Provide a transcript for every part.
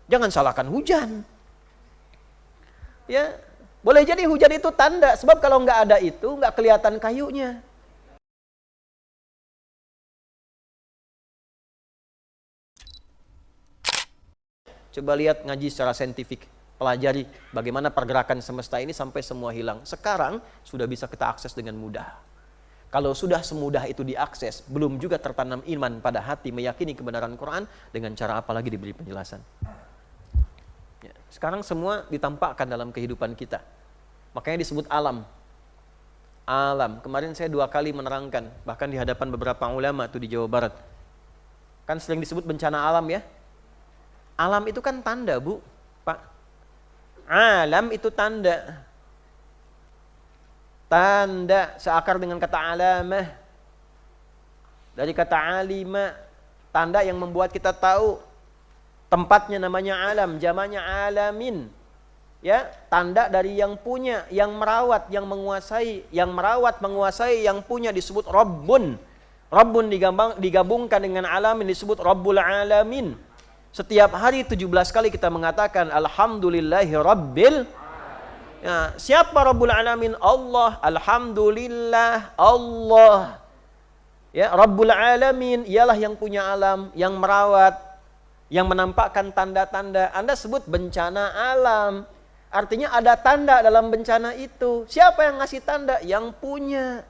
Jangan salahkan hujan. Ya, boleh jadi hujan itu tanda, sebab kalau nggak ada itu nggak kelihatan kayunya. Coba lihat ngaji secara saintifik, pelajari bagaimana pergerakan semesta ini sampai semua hilang. Sekarang sudah bisa kita akses dengan mudah. Kalau sudah semudah itu diakses, belum juga tertanam iman pada hati, meyakini kebenaran Quran, dengan cara apa lagi diberi penjelasan? Ya, sekarang semua ditampakkan dalam kehidupan kita. Makanya disebut alam. Alam. Kemarin saya 2 kali menerangkan, bahkan di hadapan beberapa ulama tuh di Jawa Barat. Kan sering disebut bencana alam ya. Alam itu kan tanda, Bu, Pak. Alam itu tanda. Tanda seakar dengan kata alamah. Dari kata alima, tanda yang membuat kita tahu. Tempatnya namanya alam, jamaknya alamin. Ya, tanda dari yang punya, yang merawat, yang menguasai, yang merawat, menguasai, yang punya disebut Rabbun. Rabbun digabungkan dengan alamin disebut Rabbul Alamin. Setiap hari 17 kali kita mengatakan Alhamdulillahi Rabbil. Ya, siapa Rabbul Alamin? Allah. Alhamdulillah Allah. Ya, Rabbul Alamin ialah yang punya alam, yang merawat, yang menampakkan tanda-tanda. Anda sebut bencana alam. Artinya ada tanda dalam bencana itu. Siapa yang ngasih tanda? Yang punya.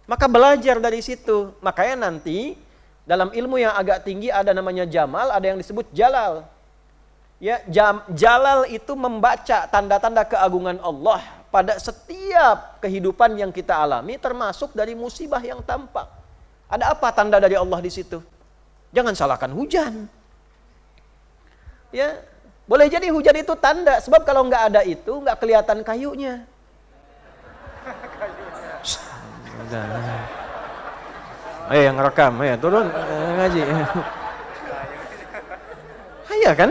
Maka belajar dari situ. Makanya nanti dalam ilmu yang agak tinggi ada namanya Jamal, ada yang disebut Jalal. Ya, Jalal itu membaca tanda-tanda keagungan Allah pada setiap kehidupan yang kita alami, termasuk dari musibah yang tampak. Ada apa tanda dari Allah di situ? Jangan salahkan hujan. Ya, boleh jadi hujan itu tanda, sebab kalau nggak ada itu nggak kelihatan kayunya. Ayo yang rekam, ayo turun ngaji. Iya kan?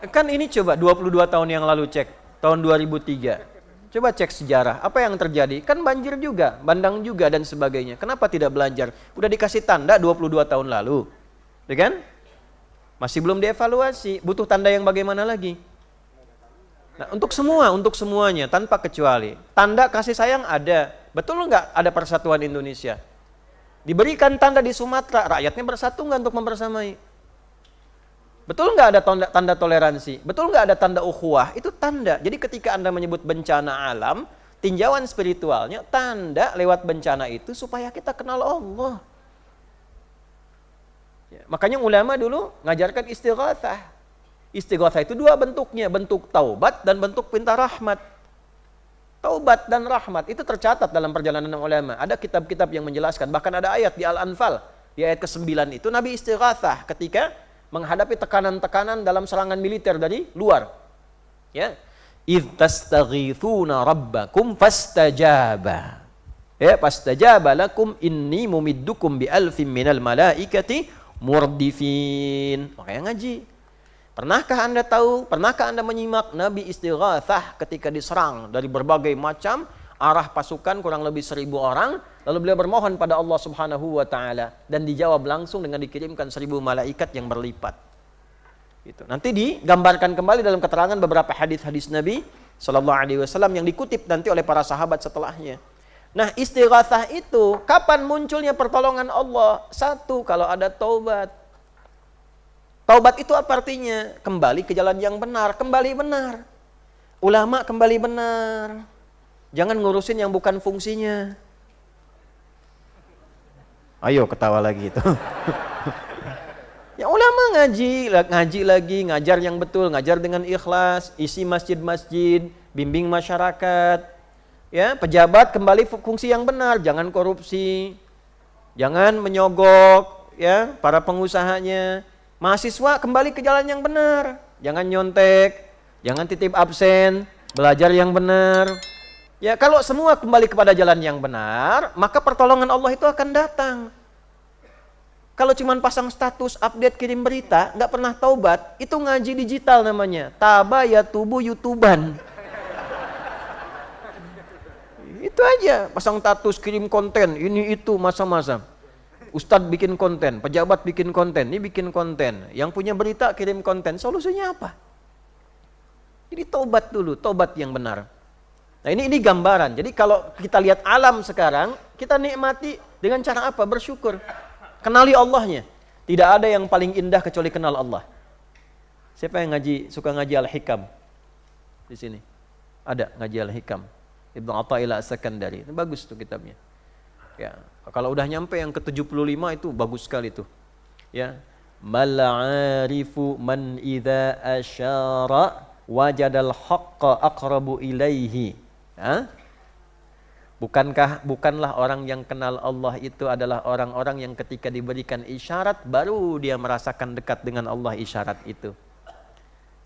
Kan ini coba 22 tahun yang lalu cek, tahun 2003. Coba cek sejarah, apa yang terjadi? Kan banjir juga, bandang juga dan sebagainya. Kenapa tidak belajar? Udah dikasih tanda 22 tahun lalu. Ya kan? Masih belum dievaluasi, butuh tanda yang bagaimana lagi? Nah, untuk semuanya tanpa kecuali. Tanda kasih sayang ada. Betul nggak ada persatuan Indonesia? Diberikan tanda di Sumatera, rakyatnya bersatu nggak untuk membersamai? Betul nggak ada tanda toleransi? Betul nggak ada tanda ukhuwah? Itu tanda. Jadi ketika Anda menyebut bencana alam, tinjauan spiritualnya, tanda lewat bencana itu supaya kita kenal Allah. Ya, makanya ulama dulu ngajarkan istighatsah. Istighatsah itu 2 bentuknya, bentuk taubat dan bentuk pinta rahmat. Taubat dan rahmat itu tercatat dalam perjalanan ulama. Ada kitab-kitab yang menjelaskan, bahkan ada ayat di Al-Anfal, di ayat ke-9 itu Nabi istighatsah ketika menghadapi tekanan-tekanan dalam serangan militer dari luar. Ya. Idz tastaghitsuna rabbakum fastajaba. Ya, fastajaba lakum inni mumiddukum bi alfin minal malaikati murdifin. Makanya ngaji. Pernahkah Anda tahu, pernahkah Anda menyimak Nabi istighatsah ketika diserang dari berbagai macam arah pasukan kurang lebih 1000 orang, lalu beliau bermohon pada Allah Subhanahu wa taala dan dijawab langsung dengan dikirimkan 1000 malaikat yang berlipat. Gitu. Nanti digambarkan kembali dalam keterangan beberapa hadis-hadis Nabi sallallahu alaihi wasallam yang dikutip nanti oleh para sahabat setelahnya. Nah, istighatsah itu kapan munculnya pertolongan Allah? 1, kalau ada taubat. Taubat itu apa artinya? Kembali ke jalan yang benar, kembali benar. Ulama kembali benar. Jangan ngurusin yang bukan fungsinya. Ayo ketawa lagi itu. Ya ulama ngaji lagi, ngajar yang betul, ngajar dengan ikhlas, isi masjid-masjid, bimbing masyarakat. Ya, pejabat kembali fungsi yang benar, jangan korupsi. Jangan menyogok ya para pengusahanya. Mahasiswa kembali ke jalan yang benar, jangan nyontek, jangan titip absen, belajar yang benar. Ya, kalau semua kembali kepada jalan yang benar, maka pertolongan Allah itu akan datang. Kalau cuma pasang status, update, kirim berita, nggak pernah taubat, itu ngaji digital namanya. Taba ya tubuh YouTuban. Itu aja, pasang status, kirim konten, ini itu, masa-masa. ustadz bikin konten, pejabat bikin konten, ini bikin konten, yang punya berita kirim konten, solusinya apa? Jadi tobat dulu, tobat yang benar. Nah ini gambaran. Jadi kalau kita lihat alam sekarang, kita nikmati dengan cara apa? Bersyukur. Kenali Allahnya. Tidak ada yang paling indah kecuali kenal Allah. Siapa yang suka ngaji Al-Hikam di sini? Ada ngaji Al-Hikam. Ibnu Athaillah As-Sakandari. Ini bagus tuh kitabnya. Ya, kalau udah nyampe yang ke-75 itu bagus sekali tuh. Ya. Mal'arifu man idza asyara wajadal haqqa aqrabu ilaihi. Ha? Bukanlah orang yang kenal Allah itu adalah orang-orang yang ketika diberikan isyarat baru dia merasakan dekat dengan Allah isyarat itu.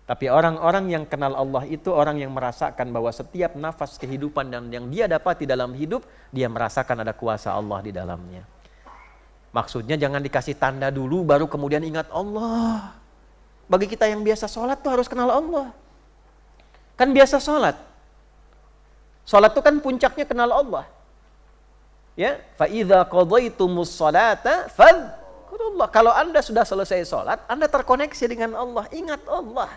Tapi orang-orang yang kenal Allah itu orang yang merasakan bahwa setiap nafas kehidupan dan yang dia dapati dalam hidup, dia merasakan ada kuasa Allah di dalamnya. Maksudnya jangan dikasih tanda dulu baru kemudian ingat Allah. Bagi kita yang biasa sholat tuh harus kenal Allah. Kan biasa sholat. Sholat itu kan puncaknya kenal Allah. Ya, fa idza qadaitumus sholata fadhkurullah. Kalau Anda sudah selesai sholat, Anda terkoneksi dengan Allah, ingat Allah.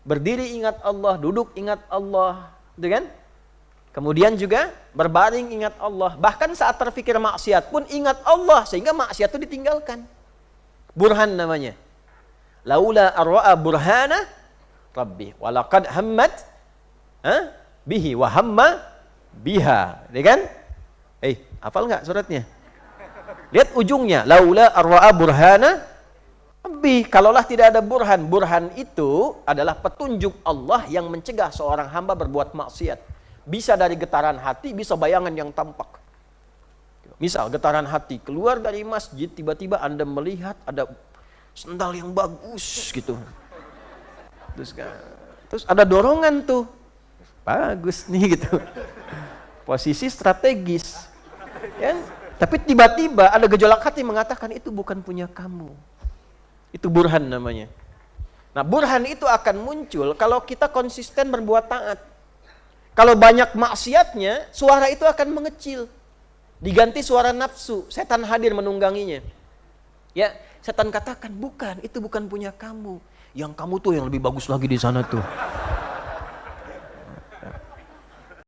Berdiri ingat Allah, duduk ingat Allah, gitu kan? Kemudian juga berbaring ingat Allah. Bahkan saat terfikir maksiat pun ingat Allah sehingga maksiat itu ditinggalkan. Burhan namanya. Laula arwa'a burhana rabbi walaqad hammat bihi wa hamma biha, ya kan? Hafal nggak suratnya? Lihat ujungnya, laula arwa'a burhana rabbi. Kalaulah tidak ada burhan, burhan itu adalah petunjuk Allah yang mencegah seorang hamba berbuat maksiat. Bisa dari getaran hati, bisa bayangan yang tampak. Misal getaran hati, keluar dari masjid, tiba-tiba Anda melihat ada sendal yang bagus gitu. Terus ada dorongan tuh, bagus nih gitu. Posisi strategis, ya. Tapi tiba-tiba ada gejolak hati mengatakan itu bukan punya kamu. Itu burhan namanya. Nah burhan itu akan muncul kalau kita konsisten berbuat taat. Kalau banyak maksiatnya, suara itu akan mengecil. Diganti suara nafsu, setan hadir menungganginya. Ya, setan katakan bukan, itu bukan punya kamu. Yang kamu tuh yang lebih bagus lagi di sana tuh.